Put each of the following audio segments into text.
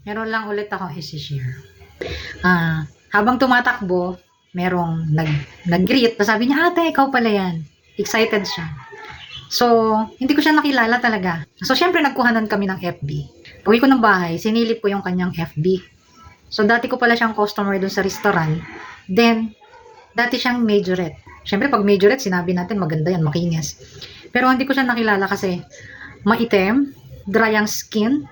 Meron lang ulit akong isi-share. Habang tumatakbo, merong nag-greet. Sabi niya, ate, ikaw pala yan. Excited siya. So, hindi ko siya nakilala talaga. So, syempre, nagkuhanan kami ng FB. Uwi ko ng bahay, sinilip ko yung kanyang FB. So, dati ko pala siyang customer dun sa restaurant. Then, dati siyang majorette. Syempre, pag majorette, sinabi natin, maganda yan, makinis. Pero hindi ko siya nakilala kasi maitim, dry ang skin,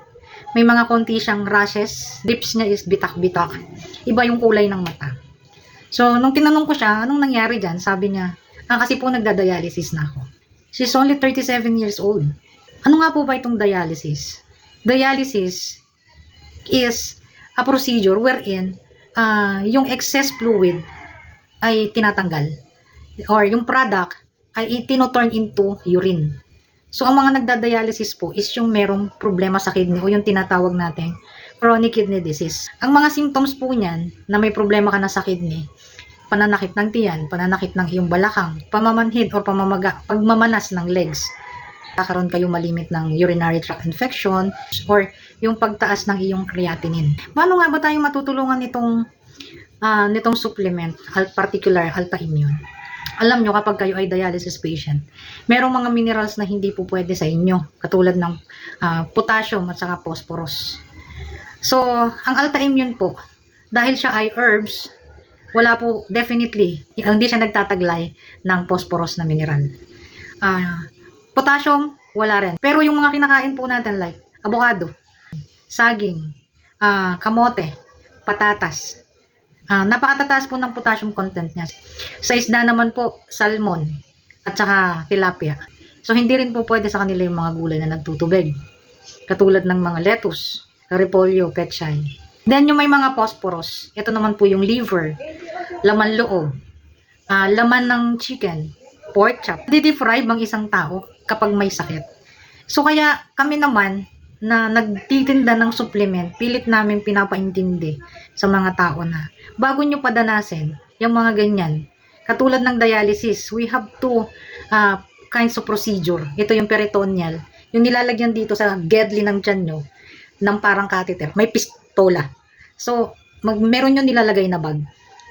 may mga konti siyang rashes, lips niya is bitak-bitak. Iba yung kulay ng mata. So, nung tinanong ko siya, anong nangyari dyan? Sabi niya, kasi po nagda-dialysis na ako. She's only 37 years old. Ano nga po ba itong dialysis? Dialysis is a procedure wherein yung excess fluid ay tinatanggal. Or yung product ay tinoturn into urine. So, ang mga nagda-dialysis po is yung merong problema sa kidney o yung tinatawag natin chronic kidney disease. Ang mga symptoms po niyan na may problema ka na sa kidney, pananakit ng tiyan, pananakit ng iyong balakang, pamamanhid o pagmamanas ng legs. Kakaroon kayo malimit ng urinary tract infection or yung pagtaas ng iyong creatinine. Paano nga ba tayo matutulungan nitong supplement, particular Alta-Immune? Alam nyo, kapag kayo ay dialysis patient, merong mga minerals na hindi po pwede sa inyo, katulad ng potassium at saka phosphorus. So, ang Alta-Immune po, dahil siya ay herbs, wala po, definitely, hindi siya nagtataglay ng phosphorus na mineral. Potassium, wala rin. Pero yung mga kinakain po natin like avocado, saging, kamote, patatas, napakatataas po ng potassium content niya. Sa isda naman po, salmon, at saka tilapia. So, hindi rin po pwede sa kanila yung mga gulay na nagtutubig. Katulad ng mga lettuce, repolyo, pechay. Then, yung may mga phosphorus, ito naman po yung liver, laman loob, laman ng chicken, pork chop. Di-deprive ang isang tao kapag may sakit. So, kaya kami naman na nagtitinda ng supplement, pilit namin pinapaintindi sa mga tao na bago nyo padanasin yung mga ganyan. Katulad ng dialysis, we have two kinds of procedure. Ito yung peritoneal, yung nilalagyan dito sa gedli ng tiyan nyo, ng parang catheter, may pistola. So, meron yung nilalagay na bag.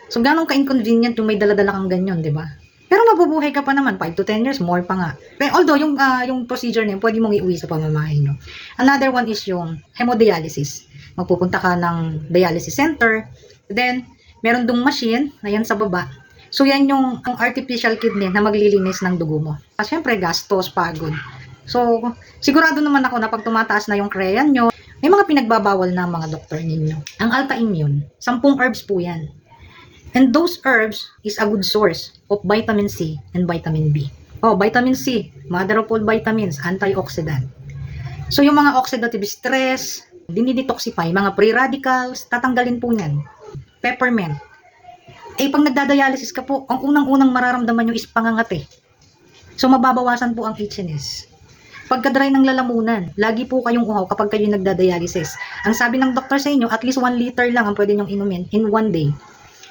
So, ganun ka-inconvenient yung may daladala kang ganyan, di ba? Pero mabubuhay ka pa naman, 5 to 10 years, more pa nga. Pero although, yung procedure na yun, pwede mong iuwi sa pamamahay nyo. Another one is yung hemodialysis. Magpupunta ka ng dialysis center, then, meron dong machine na yan sa baba. So, yan yung ang artificial kidney na maglilinis ng dugo mo. Siyempre, gastos, pagod. So, sigurado naman ako na pag tumataas na yung crean nyo, may mga pinagbabawal na mga doktor ninyo. Ang Alta-Immune, 10 herbs po yan. And those herbs is a good source of vitamin C and vitamin B. Vitamin C, mother of all vitamins, antioxidant. So, yung mga oxidative stress, dinidetoxify, mga free radicals, tatanggalin po yan. Peppermint. Pag nagdadialysis ka po, ang unang-unang mararamdaman nyo is pangangati. So, mababawasan po ang itchiness. Pagka-dry ng lalamunan, lagi po kayong uhaw kapag kayo nagdadialysis. Ang sabi ng doktor sa inyo, at least 1 liter lang ang pwede nyong inumin in 1 day.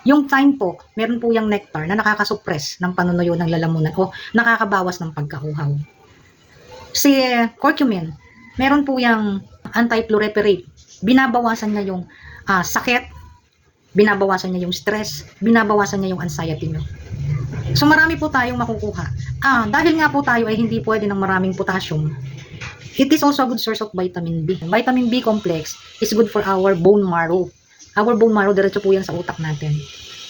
Yung time po, meron po yung nectar na nakakasuppress ng panunuyo ng lalamunan o nakakabawas ng pagkauhaw. Si curcumin, meron po yung anti-proliferate. Binabawasan niya yung sakit, binabawasan niya yung stress, binabawasan niya yung anxiety nyo. So, marami po tayong makukuha. Dahil nga po tayo ay hindi pwede ng maraming potassium, it is also a good source of vitamin B. Vitamin B complex is good for our bone marrow. Our bone marrow, diretso po yan sa utak natin.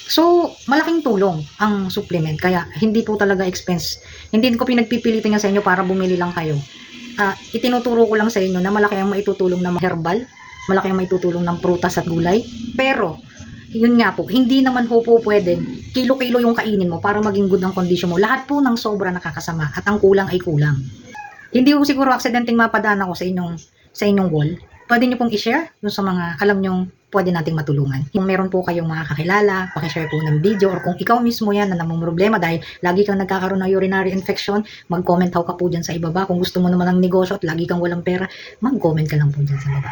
So, malaking tulong ang supplement. Kaya, hindi po talaga expense. Hindi ko pinagpipilitin nga sa inyo para bumili lang kayo. Itinuturo ko lang sa inyo na malaki ang maitutulong ng herbal, malaki ang maitutulong ng prutas at gulay. Pero, yun nga po, hindi naman po pwedeng kilo-kilo yung kainin mo para maging good ang kondisyon mo. Lahat po ng sobra nakakasama at ang kulang ay kulang. Hindi ko siguro aksidenteng mapadaan ako sa inyong wall. Pwede nyo pong i-share dun sa mga alam nyong pwede nating matulungan. Kung meron po kayong mga kakilala, pakishare po ng video, or kung ikaw mismo yan na namumroblema dahil lagi kang nagkakaroon ng urinary infection, mag-comment ka po dyan sa ibaba. Kung gusto mo naman ng negosyo at lagi kang walang pera, mag-comment ka lang po dyan sa baba.